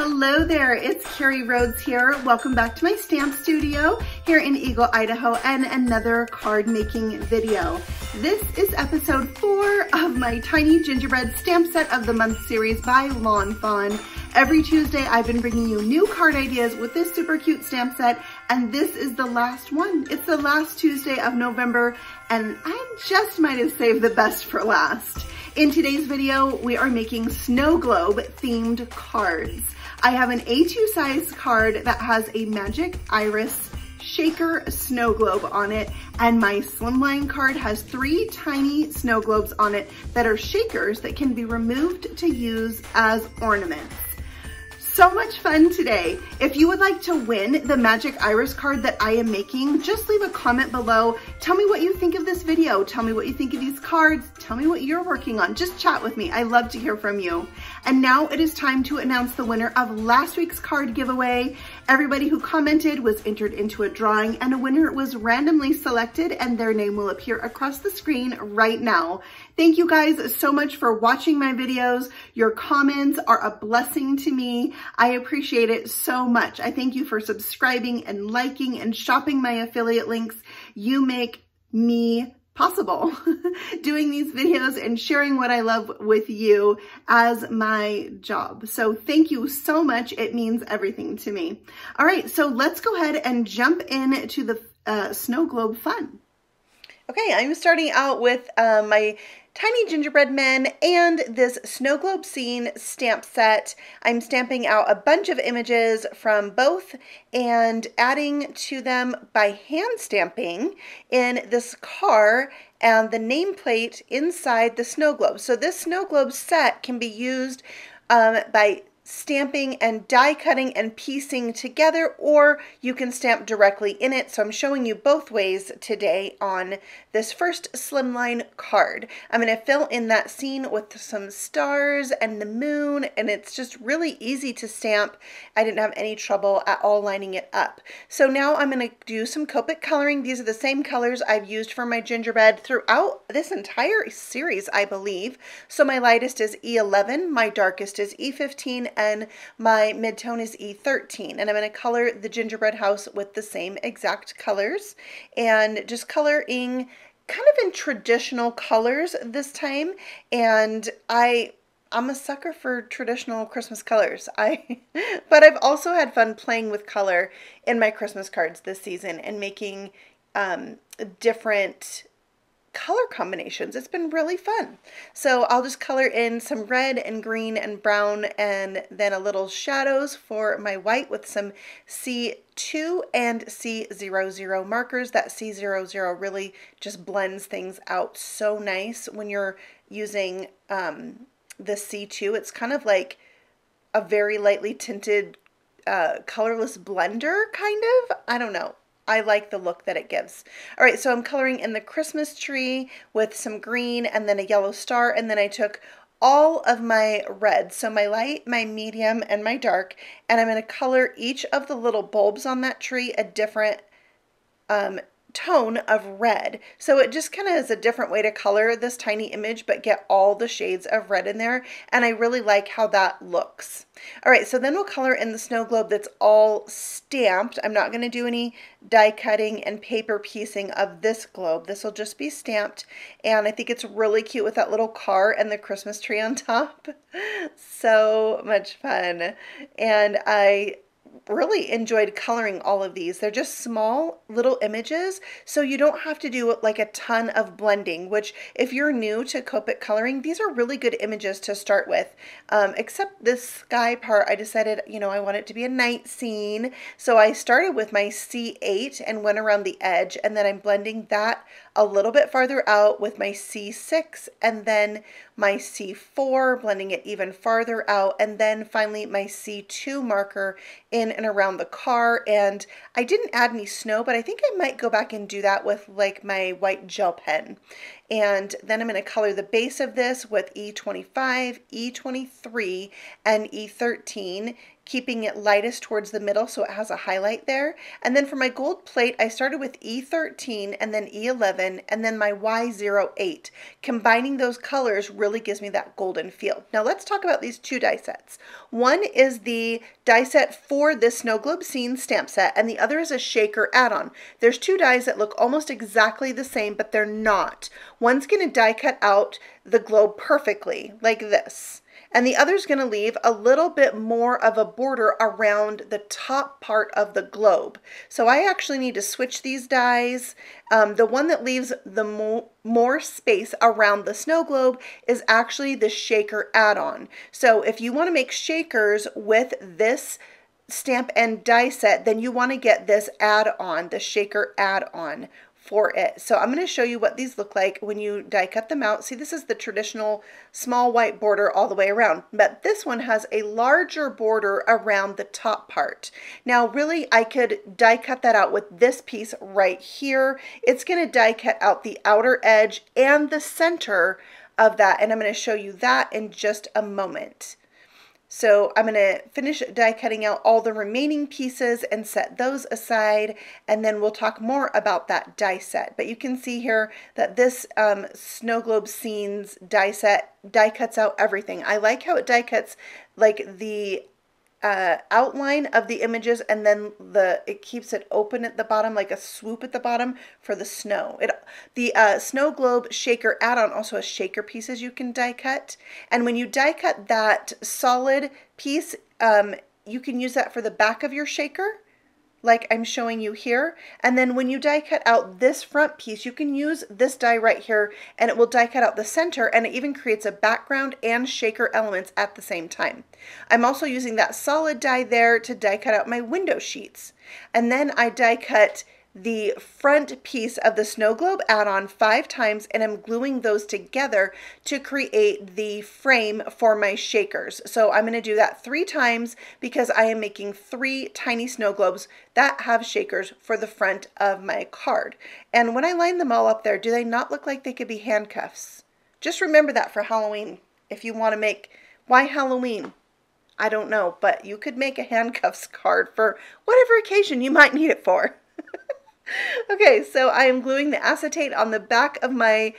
Hello there, it's Carrie Rhodes here. Welcome back to my stamp studio here in Eagle, Idaho, and another card making video. This is episode 4 of my Tiny Gingerbread Stamp Set of the Month series by Fawn. Every Tuesday I've been bringing you new card ideas with this super cute stamp set, and this is the last one. It's the last Tuesday of November, and I just might have saved the best for last. In today's video, we are making snow globe themed cards. I have an A2 size card that has a Magic Iris shaker snow globe on it, and my slimline card has 3 tiny snow globes on it that are shakers that can be removed to use as ornaments. So much fun today. If you would like to win the Magic Iris card that I am making, just leave a comment below. Tell me what you think of this video. Tell me what you think of these cards. Tell me what you're working on. Just chat with me. I love to hear from you. And now it is time to announce the winner of last week's card giveaway. Everybody who commented was entered into a drawing, and a winner was randomly selected, and their name will appear across the screen right now. Thank you guys so much for watching my videos. Your comments are a blessing to me. I appreciate it so much. I thank you for subscribing and liking and shopping my affiliate links. You make me possible doing these videos and sharing what I love with you as my job. So thank you so much. It means everything to me. All right, so let's go ahead and jump into the snow globe fun. Okay, I'm starting out with my Tiny Gingerbread Men and this snow globe scene stamp set. I'm stamping out a bunch of images from both and adding to them by hand stamping in this car and the nameplate inside the snow globe. So this snow globe set can be used by stamping and die cutting and piecing together, or you can stamp directly in it. So I'm showing you both ways today on this first slimline card. I'm going to fill in that scene with some stars and the moon, and it's just really easy to stamp. I didn't have any trouble at all lining it up. So now I'm going to do some Copic coloring. These are the same colors I've used for my gingerbread throughout this entire series, I believe. So my lightest is E11, my darkest is E15, and my mid-tone is E13, and I'm going to color the gingerbread house with the same exact colors, and just coloring kind of in traditional colors this time. And I'm a sucker for traditional Christmas colors. But I've also had fun playing with color in my Christmas cards this season and making different color combinations. It's been really fun. So I'll just color in some red and green and brown, and then a little shadows for my white with some C2 and C00 markers. That C00 really just blends things out so nice when you're using the C2. It's kind of like a very lightly tinted colorless blender, kind of. I don't know. I like the look that it gives. All right, so I'm coloring in the Christmas tree with some green and then a yellow star, and then I took all of my reds, so my light, my medium, and my dark, and I'm going to color each of the little bulbs on that tree a different tone of red. So it just kind of is a different way to color this tiny image, but get all the shades of red in there, and I really like how that looks. All right, so then we'll color in the snow globe that's all stamped. I'm not going to do any die cutting and paper piecing of this globe. This will just be stamped, and I think it's really cute with that little car and the Christmas tree on top. So much fun. And I really enjoyed coloring all of these. They're just small little images, so you don't have to do like a ton of blending, which if you're new to Copic coloring, these are really good images to start with. Except this sky part, I decided, you know, I want it to be a night scene, so I started with my C8 and went around the edge, and then I'm blending that a little bit farther out with my C6, and then my C4, blending it even farther out, and then finally my C2 marker in and around the car. And I didn't add any snow, but I think I might go back and do that with like my white gel pen. And then I'm going to color the base of this with E25, E23, and E13, keeping it lightest towards the middle so it has a highlight there. And then for my gold plate, I started with E13 and then E11 and then my Y08. Combining those colors really gives me that golden feel. Now let's talk about these two die sets. One is the die set for this Snow Globe Scene stamp set, and the other is a shaker add-on. There's two dies that look almost exactly the same, but they're not. One's going to die cut out the globe perfectly, like this. And the other's going to leave a little bit more of a border around the top part of the globe. So I actually need to switch these dies. The one that leaves the more space around the snow globe is actually the shaker add-on. So if you want to make shakers with this stamp and die set, then you want to get this add-on, the shaker add-on for it. So I'm going to show you what these look like when you die cut them out. See, this is the traditional small white border all the way around, but this one has a larger border around the top part. Now really I could die cut that out with this piece right here. It's going to die cut out the outer edge and the center of that, and I'm going to show you that in just a moment. So I'm going to finish die cutting out all the remaining pieces and set those aside, and then we'll talk more about that die set. But you can see here that this Snow Globe Scenes die set die cuts out everything. I like how it die cuts like the outline of the images, and then it keeps it open at the bottom, like a swoop at the bottom for the snow. The Snow Globe Shaker add-on also has shaker pieces you can die cut, and when you die cut that solid piece, you can use that for the back of your shaker, like I'm showing you here. And then when you die cut out this front piece, you can use this die right here and it will die cut out the center, and it even creates a background and shaker elements at the same time. I'm also using that solid die there to die cut out my window sheets. And then I die cut the front piece of the Snow Globe add-on 5 times, and I'm gluing those together to create the frame for my shakers. So I'm going to do that 3 times because I am making 3 tiny snow globes that have shakers for the front of my card. And when I line them all up there, do they not look like they could be handcuffs? Just remember that for Halloween. If you want to make, why Halloween? I don't know, but you could make a handcuffs card for whatever occasion you might need it for. Okay, so I am gluing the acetate on the back of my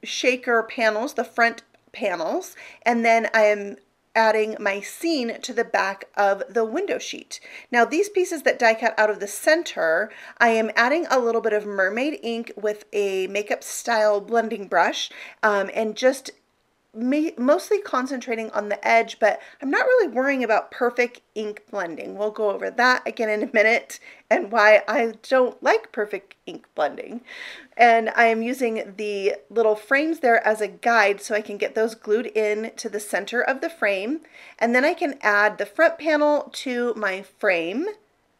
shaker panels, the front panels, and then I am adding my scene to the back of the window sheet. Now these pieces that die cut out of the center, I am adding a little bit of mermaid ink with a makeup style blending brush, and just mostly concentrating on the edge, but I'm not really worrying about perfect ink blending. We'll go over that again in a minute and why I don't like perfect ink blending. And I am using the little frames there as a guide so I can get those glued in to the center of the frame, and then I can add the front panel to my frame,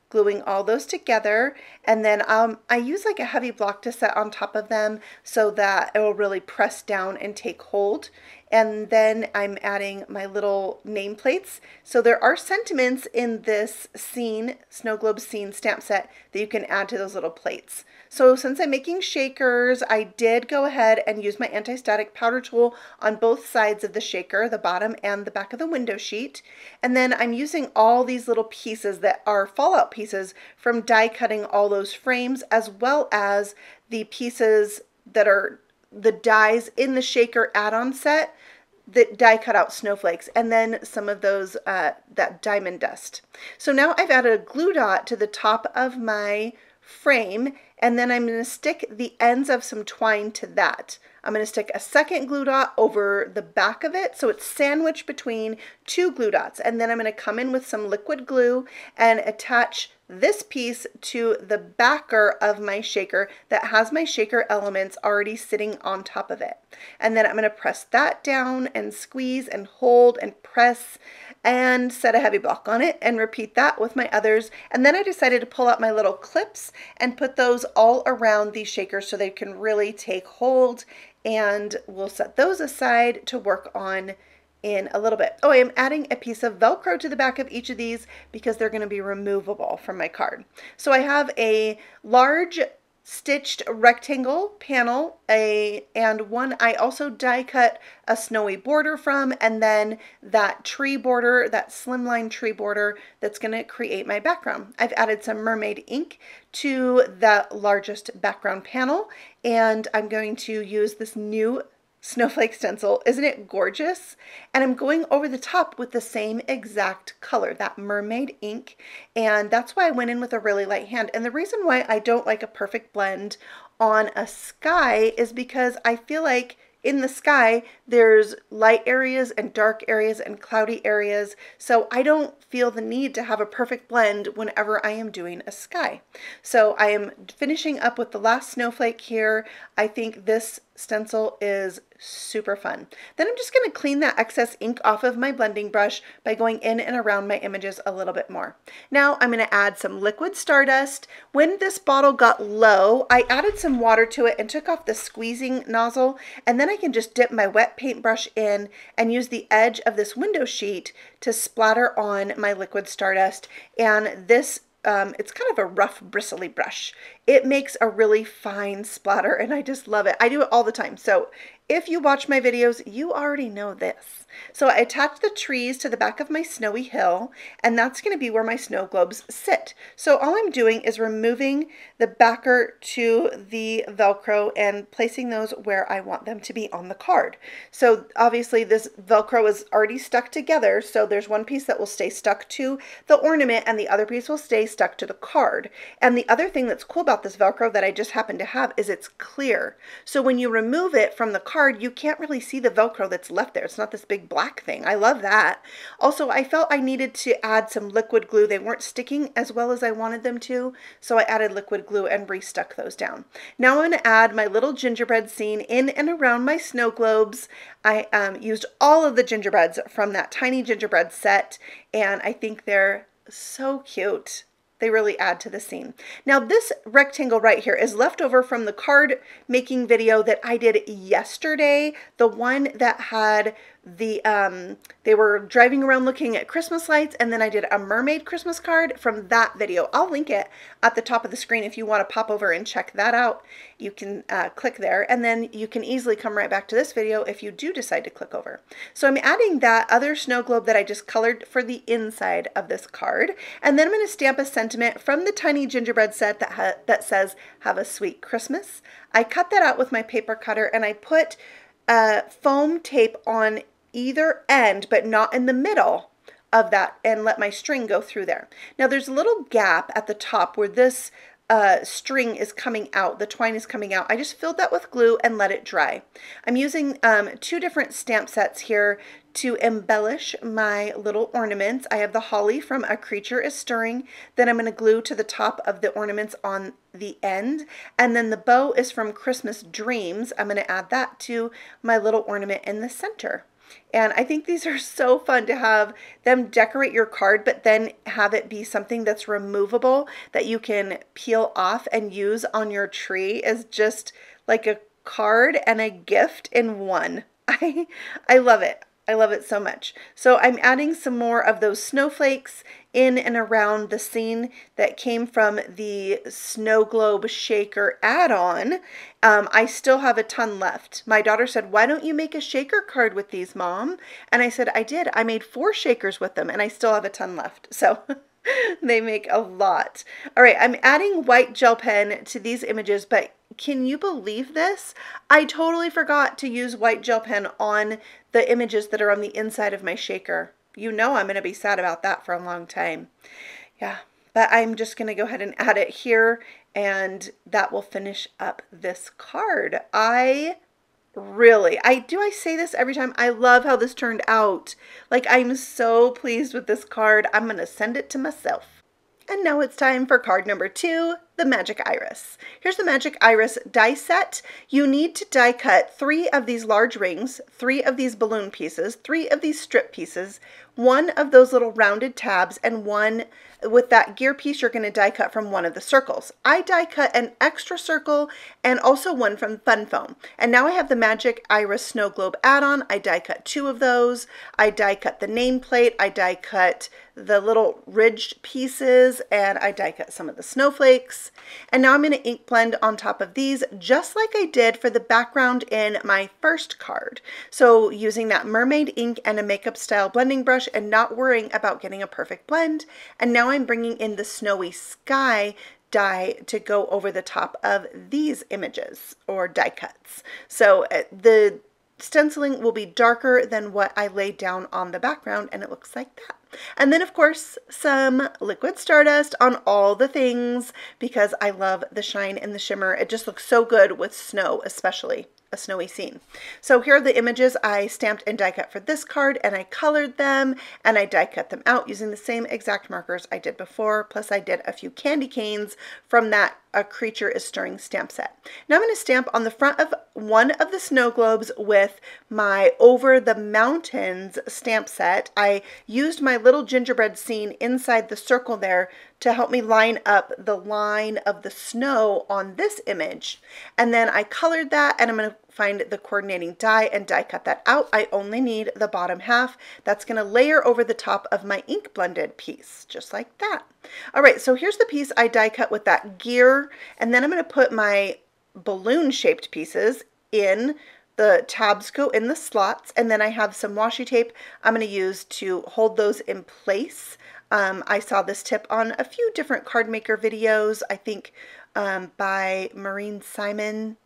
gluing all those together, and then I use like a heavy block to set on top of them so that it will really press down and take hold. And then I'm adding my little nameplates. So there are sentiments in this scene, Snow Globe Scene stamp set, that you can add to those little plates. So since I'm making shakers, I did go ahead and use my anti-static powder tool on both sides of the shaker, the bottom and the back of the window sheet. And then I'm using all these little pieces that are fallout pieces from die cutting all those frames, as well as the pieces that are the dies in the shaker add-on set that die cut out snowflakes, and then some of those that diamond dust. So now I've added a glue dot to the top of my frame, and then I'm going to stick the ends of some twine to that. I'm going to stick a second glue dot over the back of it so it's sandwiched between 2 glue dots, and then I'm going to come in with some liquid glue and attach this piece to the backer of my shaker that has my shaker elements already sitting on top of it. And then I'm going to press that down and squeeze and hold and press and set a heavy block on it and repeat that with my others. And then I decided to pull out my little clips and put those all around these shakers so they can really take hold, and we'll set those aside to work on in a little bit. Oh, I am adding a piece of Velcro to the back of each of these because they're going to be removable from my card. So I have a large stitched rectangle panel, and one I also die cut a snowy border from, and then that tree border, that slimline tree border that's going to create my background. I've added some mermaid ink to the largest background panel, and I'm going to use this new Snowflake stencil. Isn't it gorgeous? And I'm going over the top with the same exact color, that mermaid ink, and that's why I went in with a really light hand. And the reason why I don't like a perfect blend on a sky is because I feel like in the sky there's light areas and dark areas and cloudy areas, so I don't feel the need to have a perfect blend whenever I am doing a sky. So I am finishing up with the last snowflake here. I think this stencil is super fun. Then I'm just going to clean that excess ink off of my blending brush by going in and around my images a little bit more. Now I'm going to add some liquid stardust. When this bottle got low, I added some water to it and took off the squeezing nozzle, and then I can just dip my wet paintbrush in and use the edge of this window sheet to splatter on my liquid stardust. And this it's kind of a rough, bristly brush. It makes a really fine splatter, and I just love it. I do it all the time. So if you watch my videos, you already know this. So I attached the trees to the back of my snowy hill, and that's going to be where my snow globes sit. So all I'm doing is removing the backer to the Velcro and placing those where I want them to be on the card. So obviously this Velcro is already stuck together, so there's one piece that will stay stuck to the ornament and the other piece will stay stuck to the card. And the other thing that's cool about this Velcro that I just happen to have is it's clear. So when you remove it from the card, you can't really see the Velcro that's left there. It's not this big black thing. I love that. Also, I felt I needed to add some liquid glue. They weren't sticking as well as I wanted them to, so I added liquid glue and restuck those down. Now I'm going to add my little gingerbread scene in and around my snow globes. I used all of the gingerbreads from that Tiny Gingerbread set, and I think they're so cute. They really add to the scene. Now this rectangle right here is left over from the card making video that I did yesterday, the one that had the they were driving around looking at Christmas lights, and then I did a mermaid Christmas card from that video. I'll link it at the top of the screen if you want to pop over and check that out. You can click there, and then you can easily come right back to this video if you do decide to click over. So I'm adding that other snow globe that I just colored for the inside of this card, and then I'm going to stamp a sentiment from the Tiny Gingerbread set that says "Have a Sweet Christmas." I cut that out with my paper cutter, and I put foam tape on either end, but not in the middle of that, and let my string go through there. Now there's a little gap at the top where this string is coming out, the twine is coming out. I just filled that with glue and let it dry. I'm using 2 different stamp sets here to embellish my little ornaments. I have the holly from A Creature is Stirring, then I'm going to glue to the top of the ornaments on the end, and then the bow is from Christmas Dreams. I'm going to add that to my little ornament in the center. And I think these are so fun to have them decorate your card, but then have it be something that's removable that you can peel off and use on your tree as just like a card and a gift in one. I love it. I love it so much. So I'm adding some more of those snowflakes in and around the scene that came from the Snow Globe Shaker add-on. I still have a ton left. My daughter said, "Why don't you make a shaker card with these, Mom?" And I said, I did. I made 4 shakers with them, and I still have a ton left. So they make a lot. All right, I'm adding white gel pen to these images, but can you believe this? I totally forgot to use white gel pen on the images that are on the inside of my shaker. You know I'm going to be sad about that for a long time. Yeah, but I'm just going to go ahead and add it here, and that will finish up this card. I say this every time. I love how this turned out. Like, I'm so pleased with this card. I'm going to send it to myself. And now it's time for card number 2, the Magic Iris. Here's the Magic Iris die set. You need to die cut 3 of these large rings, 3 of these balloon pieces, 3 of these strip pieces, 1 of those little rounded tabs, and 1 With that gear piece, you're going to die cut from one of the circles. I die cut an extra circle and also one from Fun Foam. And now I have the Magic Iris Snowglobe add-on. I die cut 2 of those. I die cut the nameplate. I die cut the little ridged pieces, and I die cut some of the snowflakes. And now I'm going to ink blend on top of these just like I did for the background in my first card. So using that mermaid ink and a makeup style blending brush and not worrying about getting a perfect blend. And now I'm bringing in the snowy sky die to go over the top of these images or die cuts. So the stenciling will be darker than what I laid down on the background, and it looks like that. And then of course some liquid stardust on all the things because I love the shine and the shimmer. It just looks so good with snow, especially a snowy scene. So here are the images I stamped and die cut for this card, and I colored them and I die cut them out using the same exact markers I did before, plus I did a few candy canes from that A Creature is Stirring stamp set. Now I'm going to stamp on the front of one of the snow globes with my Over the Mountains stamp set. I used my little gingerbread scene inside the circle there to help me line up the line of the snow on this image. And then I colored that, and I'm going to find the coordinating die and die cut that out. I only need the bottom half. That's going to layer over the top of my ink blended piece, just like that. All right, so here's the piece I die cut with that gear, and then I'm going to put my balloon shaped pieces in. The tabs go in the slots, and then I have some washi tape I'm going to use to hold those in place. I saw this tip on a few different card maker videos, I think by Maureen Simon.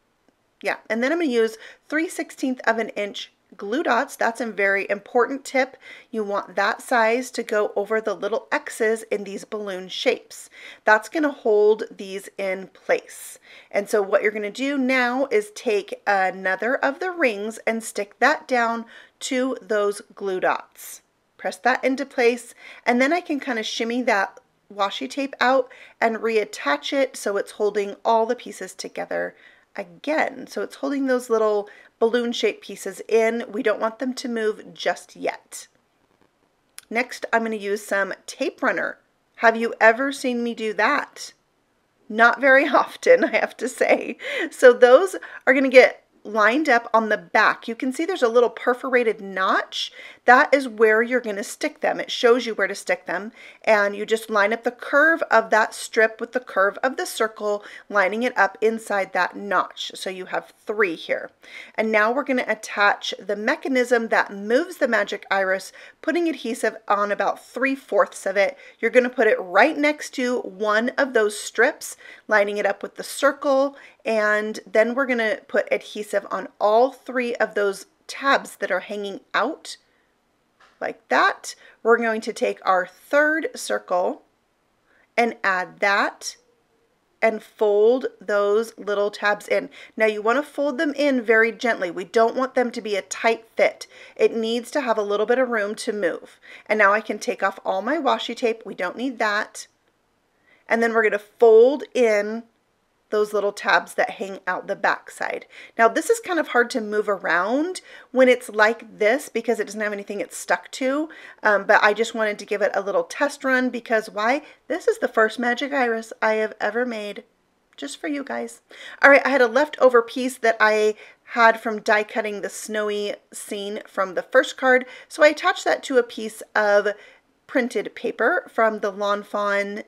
Yeah, and then I'm going to use 3/16 of an inch glue dots. That's a very important tip. You want that size to go over the little X's in these balloon shapes. That's going to hold these in place. And so what you're going to do now is take another of the rings and stick that down to those glue dots. Press that into place, and then I can kind of shimmy that washi tape out and reattach it so it's holding all the pieces together again. So it's holding those little balloon shaped pieces in. We don't want them to move just yet. Next, I'm going to use some tape runner. Have you ever seen me do that? Not very often, I have to say. So those are going to get lined up on the back. You can see there's a little perforated notch. That is where you're going to stick them. It shows you where to stick them, and you just line up the curve of that strip with the curve of the circle, lining it up inside that notch. So you have 3 here. And now we're going to attach the mechanism that moves the Magic Iris, putting adhesive on about 3/4 of it. You're going to put it right next to one of those strips, lining it up with the circle, and then we're going to put adhesive on all 3 of those tabs that are hanging out like that. We're going to take our 3rd circle and add that and fold those little tabs in. Now you want to fold them in very gently. We don't want them to be a tight fit. It needs to have a little bit of room to move. And now I can take off all my washi tape. We don't need that. And then we're going to fold in those little tabs that hang out the back side. Now this is kind of hard to move around when it's like this because it doesn't have anything it's stuck to, but I just wanted to give it a little test run because why? This is the first Magic Iris I have ever made just for you guys. All right, I had a leftover piece that I had from die cutting the snowy scene from the first card, so I attached that to a piece of printed paper from the Lawn Fawn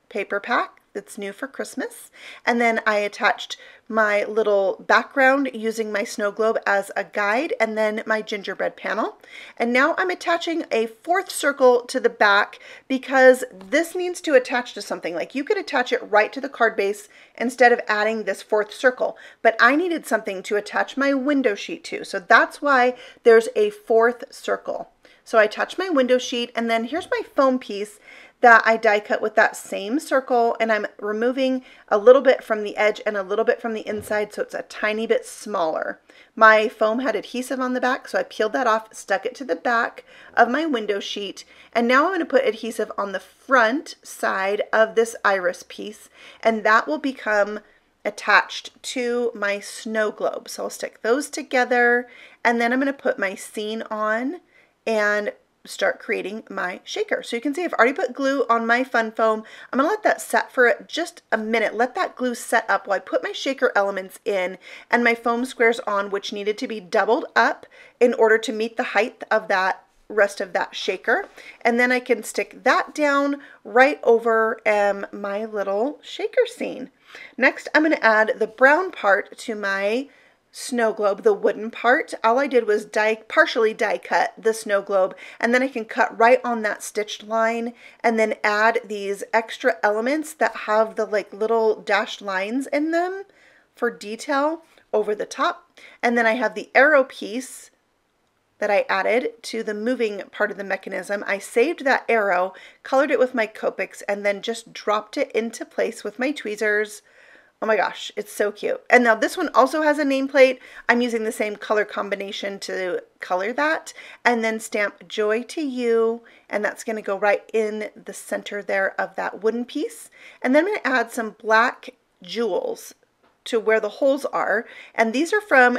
paper pack. It's new for Christmas. And then I attached my little background using my snow globe as a guide, and then my gingerbread panel. And now I'm attaching a 4th circle to the back because this needs to attach to something. Like you could attach it right to the card base instead of adding this 4th circle, but I needed something to attach my window sheet to. So that's why there's a 4th circle. So I attach my window sheet, and then here's my foam piece that I die cut with that same circle, and I'm removing a little bit from the edge and a little bit from the inside so it's a tiny bit smaller. My foam had adhesive on the back, so I peeled that off, stuck it to the back of my window sheet, and now I'm going to put adhesive on the front side of this iris piece, and that will become attached to my snow globe. So I'll stick those together, and then I'm going to put my scene on and start creating my shaker. So you can see I've already put glue on my fun foam. I'm gonna let that set for just a minute. Let that glue set up while I put my shaker elements in and my foam squares on, which needed to be doubled up in order to meet the height of that rest of that shaker. And then I can stick that down right over my little shaker scene. Next, I'm going to add the brown part to my snow globe, the wooden part. All I did was partially die cut the snow globe, and then I can cut right on that stitched line and then add these extra elements that have the like little dashed lines in them for detail over the top. And then I have the arrow piece that I added to the moving part of the mechanism. I saved that arrow, colored it with my Copics, and then just dropped it into place with my tweezers. Oh my gosh, it's so cute. And now this one also has a nameplate. I'm using the same color combination to color that, and then stamp Joy to You, and that's gonna go right in the center there of that wooden piece. And then I'm gonna add some black jewels to where the holes are, and these are from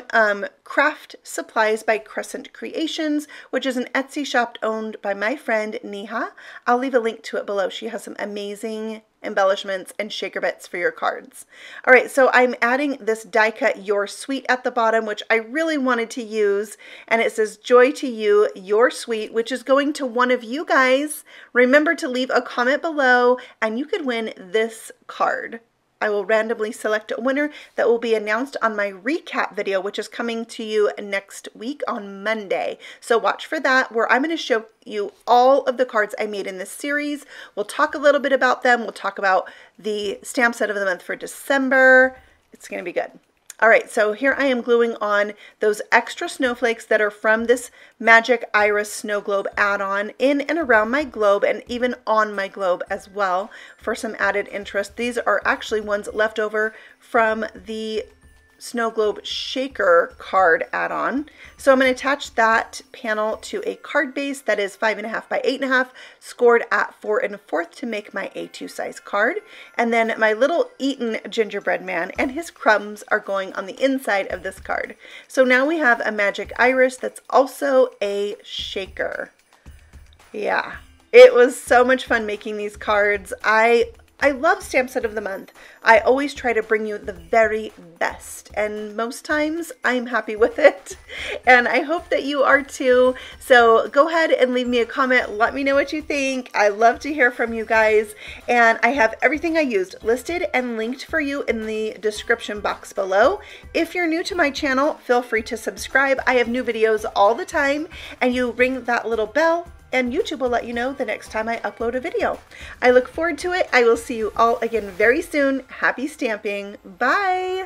Craft Supplies by Crescent Creations, which is an Etsy shop owned by my friend Neha. I'll leave a link to it below. She has some amazing embellishments and shaker bits for your cards. All right, so I'm adding this die cut Your Sweet at the bottom, which I really wanted to use, and it says Joy to You, Your Sweet, which is going to one of you guys. Remember to leave a comment below and you could win this card. I will randomly select a winner that will be announced on my recap video, which is coming to you next week on Monday. So watch for that, where I'm going to show you all of the cards I made in this series. We'll talk a little bit about them. We'll talk about the stamp set of the month for December. It's going to be good. All right, so here I am gluing on those extra snowflakes that are from this Magic Iris Snowglobe add-on in and around my globe, and even on my globe as well for some added interest. These are actually ones left over from the Snow Globe Shaker card add-on. So I'm going to attach that panel to a card base that is 5.5 by 8.5, scored at 4 1/4 to make my A2 size card. And then my little eaten gingerbread man and his crumbs are going on the inside of this card. So now we have a Magic Iris that's also a shaker. Yeah, it was so much fun making these cards. I love Stamp Set of the Month. I always try to bring you the very best, and most times I'm happy with it, and I hope that you are too. So go ahead and leave me a comment. Let me know what you think. I love to hear from you guys, and I have everything I used listed and linked for you in the description box below. If you're new to my channel, feel free to subscribe. I have new videos all the time, and you ring that little bell, and YouTube will let you know the next time I upload a video. I look forward to it. I will see you all again very soon. Happy stamping. Bye.